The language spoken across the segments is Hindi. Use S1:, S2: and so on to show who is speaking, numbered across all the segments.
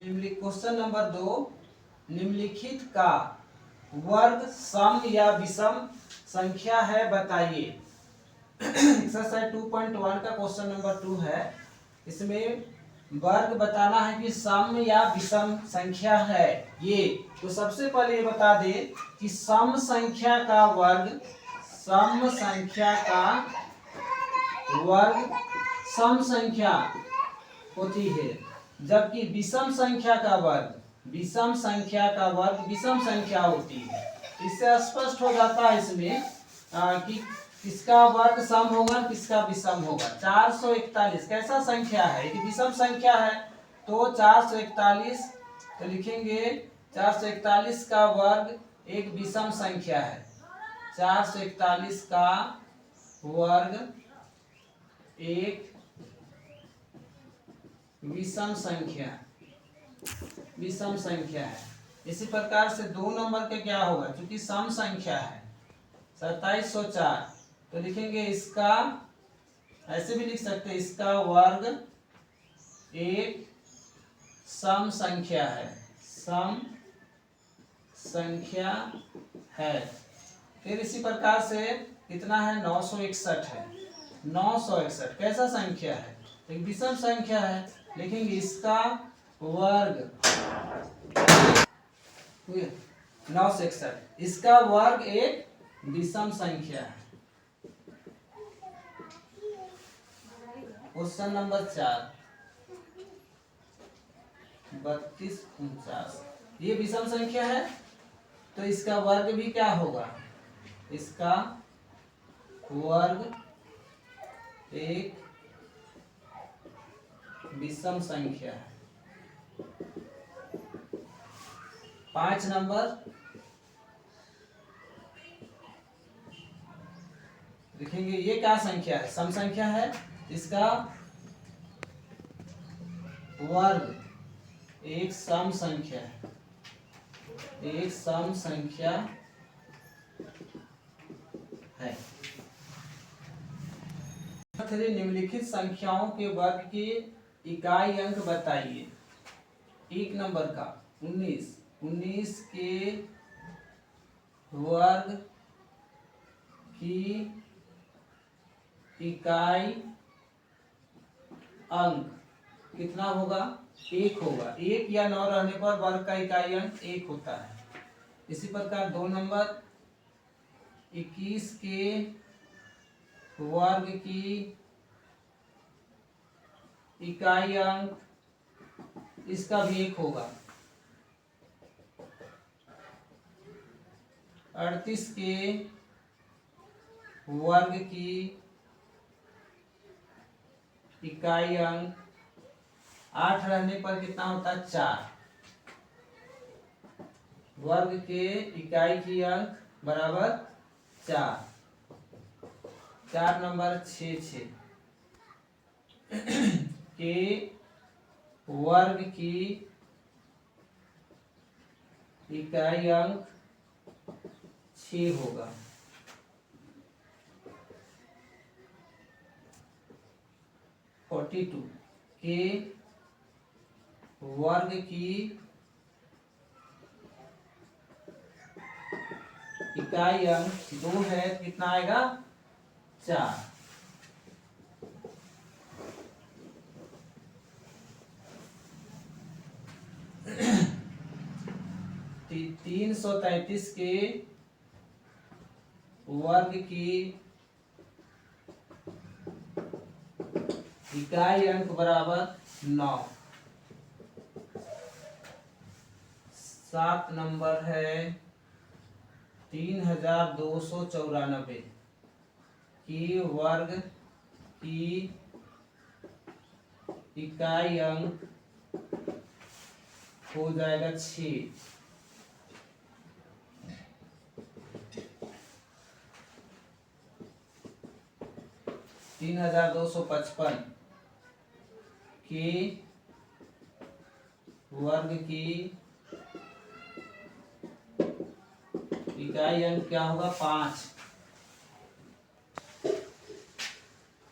S1: क्वेश्चन नंबर 2, निम्नलिखित का वर्ग सम या विषम संख्या है बताइए। एक्सरसाइज 2.1 का क्वेश्चन नंबर 2 है। इसमें वर्ग बताना है कि सम या विषम संख्या है ये। तो सबसे पहले ये बता दे कि सम संख्या का वर्ग सम संख्या होती है, जबकि विषम संख्या का वर्ग विषम संख्या होती है। इससे स्पष्ट हो जाता है इसमें कि किसका वर्ग सम होगा किसका विषम होगा। 441 कैसा संख्या है? कि विषम संख्या है, तो 441 तो लिखेंगे 441 का वर्ग एक विषम संख्या है। 441 का वर्ग एक विषम संख्या है। इसी प्रकार से 2 नंबर के क्या होगा, क्योंकि सम संख्या है 2704, तो लिखेंगे इसका, ऐसे भी लिख सकते हैं, इसका वर्ग एक सम संख्या है। फिर इसी प्रकार से कितना है, 961 है। 961 कैसा संख्या है? एक विषम संख्या है, लिखेंगे इसका वर्ग 961, इसका वर्ग एक विषम संख्या है। क्वेश्चन नंबर 4, 3249, ये विषम संख्या है, तो इसका वर्ग भी क्या होगा, इसका वर्ग एक विषम संख्या है। 5 नंबर लिखेंगे, ये क्या संख्या है? सम संख्या है, इसका वर्ग एक सम संख्या है। एक सम संख्या है। निम्नलिखित संख्याओं के वर्ग के इकाई अंक बताइए। 1 नंबर का 19 के वर्ग की इकाई अंक कितना होगा? 1 होगा। 1 या 9 रहने पर वर्ग का इकाई अंक 1 होता है। इसी प्रकार 2 नंबर 21 के वर्ग की इकाई अंक, इसका भी 1 होगा। 38 के वर्ग की इकाई अंक 8 रहने पर कितना होता है? 4। वर्ग के इकाई की अंक बराबर 4। 4 नंबर 6 के वर्ग की इकाई अंक 6 होगा। 42 के वर्ग की इकाई अंक 2 है, कितना आएगा? 4। 333 के वर्ग की इकाई अंक बराबर 9। 7 नंबर है 3294 की वर्ग की इकाई अंक हो जाएगा 6। 3255 के वर्ग की इकाई अंक क्या होगा? 5।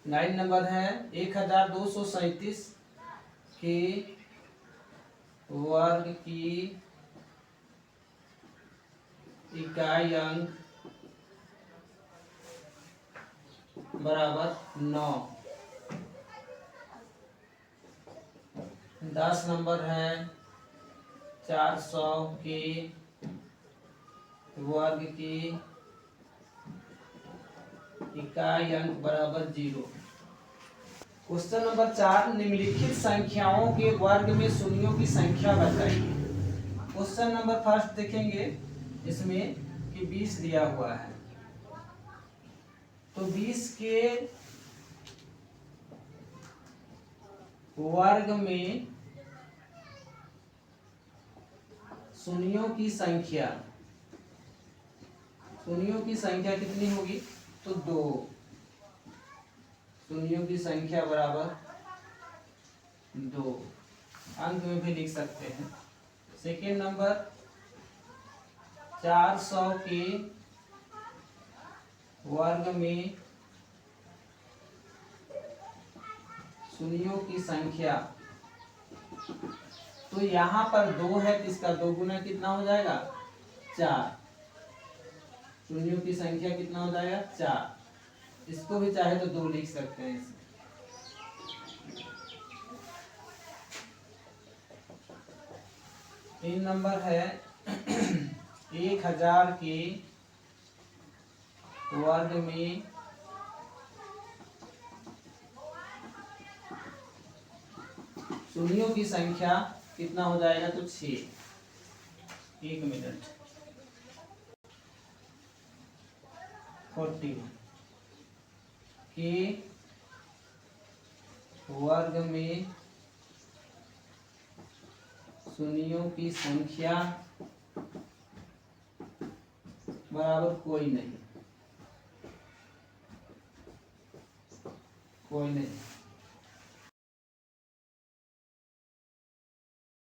S1: 9 नंबर है 1237 के वर्ग की इकाई अंक बराबर 9। 10 नंबर है 400 के वर्ग की इकाई अंक बराबर 0। क्वेश्चन नंबर 4, निम्नलिखित संख्याओं के वर्ग में शून्यों की संख्या बताइए। क्वेश्चन नंबर फर्स्ट देखेंगे इसमें कि 20 दिया हुआ है, तो 20 के वर्ग में शून्यों की संख्या कितनी होगी, तो 2। शून्यों की संख्या बराबर 2, अंक में भी लिख सकते हैं। सेकेंड नंबर 400 के वर्ग में शून्यों की संख्या, तो यहाँ पर 2 है तो इसका 2 गुना कितना हो जाएगा, 4। शून्यों की संख्या कितना हो जाएगा, 4। इसको भी चाहे तो 2 लिख सकते हैं इसमें। 3 नंबर है 1000 के वर्ग में शून्यों की संख्या कितना हो जाएगा, तो 6। 1 मिनट। 40 के वर्ग में शून्यों की संख्या बराबर कोई नहीं।